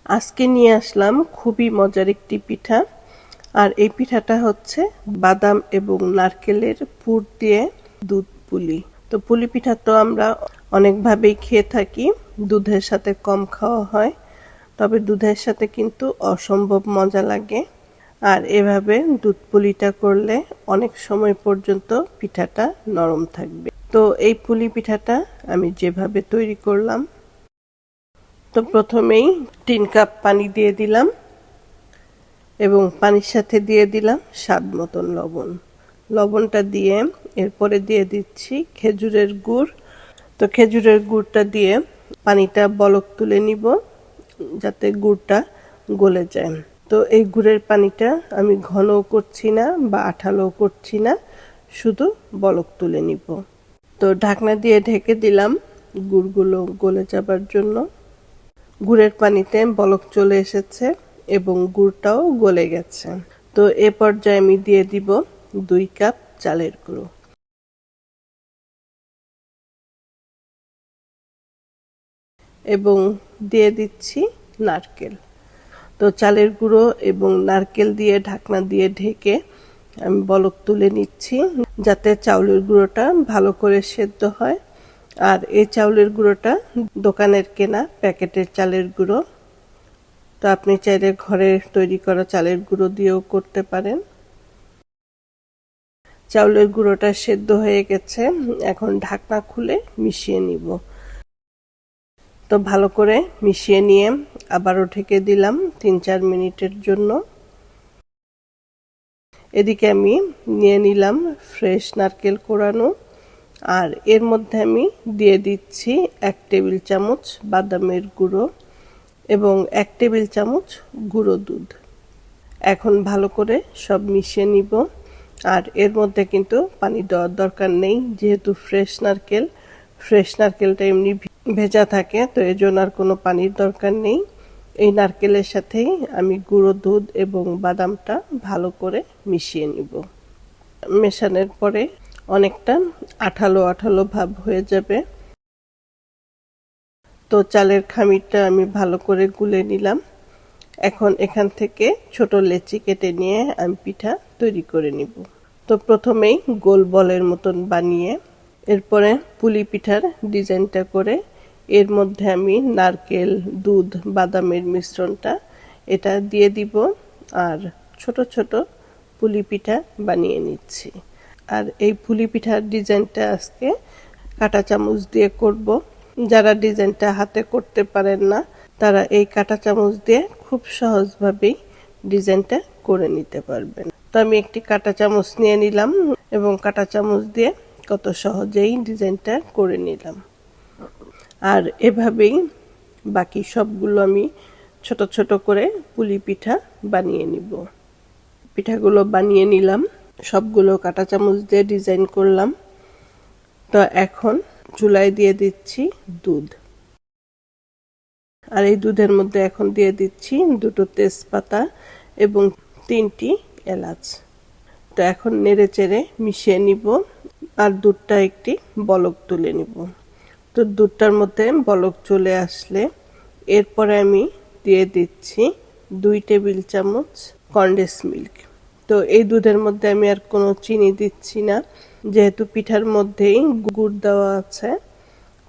আজকে নিয়ে আসলাম খুবই মজার একটি পিঠা। আর এই পিঠাটা হচ্ছে বাদাম এবং নারকেলের পুর দিয়ে দুধ পুলি। তো পুলি পিঠা তো আমরা অনেকভাবেই খেয়ে থাকি, দুধের সাথে কম খাওয়া হয়, তবে দুধের সাথে কিন্তু অসম্ভব মজা লাগে। আর এভাবে দুধ পুলিটা করলে অনেক সময় পর্যন্ত পিঠাটা নরম থাকবে। তো এই পুলি পিঠাটা আমি যেভাবে তৈরি করলাম, তো প্রথমেই 3 কাপ পানি দিয়ে দিলাম এবং পানির সাথে দিয়ে দিলাম স্বাদ মতন লবণ। লবণটা দিয়ে এরপরে দিয়ে দিচ্ছি খেজুরের গুড়। তো খেজুরের গুড়টা দিয়ে পানিটা বলক তুলে নিব যাতে গুড়টা গলে যায়। তো এই গুড়ের পানিটা আমি ঘনও করছি না বা আঠালোও করছি না, শুধু বলক তুলে নিব। তো ঢাকনা দিয়ে ঢেকে দিলাম গুড়গুলো গলে যাবার জন্য। গুড়ের পানিতে বলক চলে এসেছে এবং গুড়টাও গলে গেছে। তো এ পর্যায়ে আমি দিয়ে দিব 2 কাপ চালের গুঁড়ো এবং দিয়ে দিচ্ছি নারকেল। তো চালের গুঁড়ো এবং নারকেল দিয়ে ঢাকনা দিয়ে ঢেকে আমি বলক তুলে নিচ্ছি যাতে চাউলের গুঁড়োটা ভালো করে সেদ্ধ হয়। আর এই চাউলের গুঁড়োটা দোকানের কেনা প্যাকেটের চালের গুঁড়ো। তো আপনি চাইলে ঘরে তৈরি করা চালের গুঁড়ো দিয়েও করতে পারেন। চাউলের গুঁড়োটা সেদ্ধ হয়ে গেছে, এখন ঢাকনা খুলে মিশিয়ে নিব। তো ভালো করে মিশিয়ে নিয়ে আবারও ঢেকে দিলাম 3-4 মিনিটের জন্য। এদিকে আমি নিয়ে নিলাম ফ্রেশ নারকেল কোড়ানো, আর এর মধ্যে আমি দিয়ে দিচ্ছি 1 টেবিল চামচ বাদামের গুঁড়ো এবং 1 টেবিল চামচ গুঁড়ো দুধ। এখন ভালো করে সব মিশিয়ে নিব। আর এর মধ্যে কিন্তু পানি দেওয়ার দরকার নেই, যেহেতু ফ্রেশ নারকেলটা এমনি ভেজা থাকে, তো এর জন্য আর কোনো পানির দরকার নেই। এই নারকেলের সাথেই আমি গুঁড়ো দুধ এবং বাদামটা ভালো করে মিশিয়ে নিব। মেশানোর পরে অনেকটা আঠালো আঠালো ভাব হয়ে যাবে। তো চালের খামিরটা আমি ভালো করে গুলে নিলাম। এখন এখান থেকে ছোট লেচি কেটে নিয়ে আমি পিঠা তৈরি করে নিব। তো প্রথমেই গোল বলের মতন বানিয়ে এরপরে পুলি পিঠার ডিজাইনটা করে এর মধ্যে আমি নারকেল, দুধ, বাদামের মিশ্রণটা এটা দিয়ে দিব আর ছোট ছোট পুলি পিঠা বানিয়ে নিচ্ছি। আর এই পুলি পিঠার ডিজাইনটা আজকে কাঁটা চামচ দিয়ে করব। যারা ডিজাইনটা হাতে করতে পারেন না, তারা এই কাঁটা চামচ দিয়ে খুব সহজভাবেই ডিজাইনটা করে নিতে পারবেন। তো আমি একটি কাঁটা চামচ নিয়ে নিলাম এবং কাঁটা চামচ দিয়ে কত সহজেই ডিজাইনটা করে নিলাম। আর এভাবেই বাকি সবগুলো আমি ছোট ছোট করে পুলি পিঠা বানিয়ে নিব। পিঠাগুলো বানিয়ে নিলাম, সবগুলো কাঁটা চামচ দিয়ে ডিজাইন করলাম। তো এখন চুলায় দিয়ে দিচ্ছি দুধ, আর এই দুধের মধ্যে এখন দিয়ে দিচ্ছি 2টো তেজপাতা এবং 3টি এলাচ। তো এখন নেড়ে চেড়ে মিশিয়ে নিব আর দুধটা একটি বলক তুলে নিব। তো দুধটার মধ্যে বলক চলে আসলে এরপরে আমি দিয়ে দিচ্ছি 2 টেবিল চামচ কনডেন্স মিল্ক। তো এই দুধের মধ্যে আমি আর কোনো চিনি দিচ্ছি না, যেহেতু পিঠার মধ্যেই গুড় দেওয়া আছে,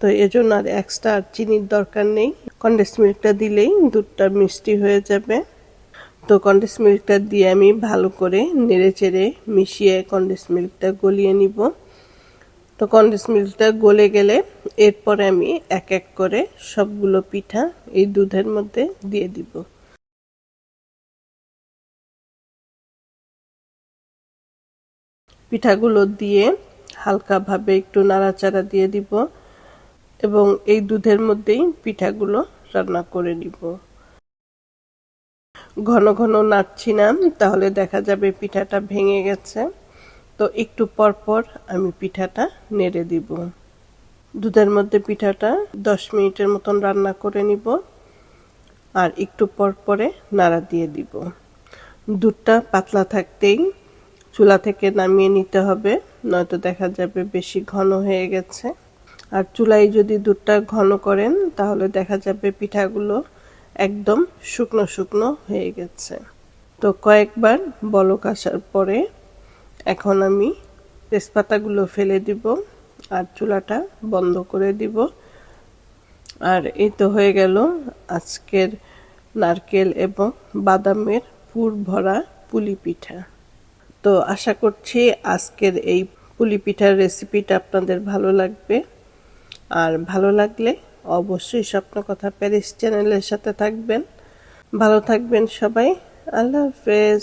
তো এজন্য আর এক্সট্রা চিনির দরকার নেই। কনডেন্স মিল্কটা দিলেই দুধটা মিষ্টি হয়ে যাবে। তো কনডেন্স মিল্কটা দিয়ে আমি ভালো করে নেড়ে চেড়ে মিশিয়ে কনডেন্স মিল্কটা গলিয়ে নিব। তো কনডেন্স মিল্কটা গলে গেলে এরপরে আমি এক এক করে সবগুলো পিঠা এই দুধের মধ্যে দিয়ে দিব। পিঠাগুলো দিয়ে হালকাভাবে একটু নাড়াচাড়া দিয়ে দিব এবং এই দুধের মধ্যেই পিঠাগুলো রান্না করে নিব। ঘন ঘন নাড়ছি না, তাহলে দেখা যাবে পিঠাটা ভেঙে গেছে। তো একটু পর পর আমি পিঠাটা নেড়ে দিব। দুধের মধ্যে পিঠাটা 10 মিনিটের মতন রান্না করে নিব আর একটু পর পরে নাড়া দিয়ে দিব। দুধটা পাতলা থাকতেই চুলা থেকে নামিয়ে নিতে হবে, নয়তো দেখা যাবে বেশি ঘন হয়ে গেছে। আর চুলায় যদি দুধটা ঘন করেন তাহলে দেখা যাবে পিঠাগুলো একদম শুকনো শুকনো হয়ে গেছে। তো কয়েকবার বলক আসার পরে এখন আমি তেজপাতাগুলো ফেলে দিব আর চুলাটা বন্ধ করে দিব। আর এই তো হয়ে গেল আজকের নারকেল এবং বাদামের পুর ভরা পুলি পিঠা। তো আশা করছি আজকের এই পুলি পিঠার রেসিপিটা আপনাদের ভালো লাগবে। আর ভালো লাগলে অবশ্যই স্বপ্নকথা প্যারিস চ্যানেলের সাথে থাকবেন। ভালো থাকবেন সবাই। আল্লাহ হাফেজ।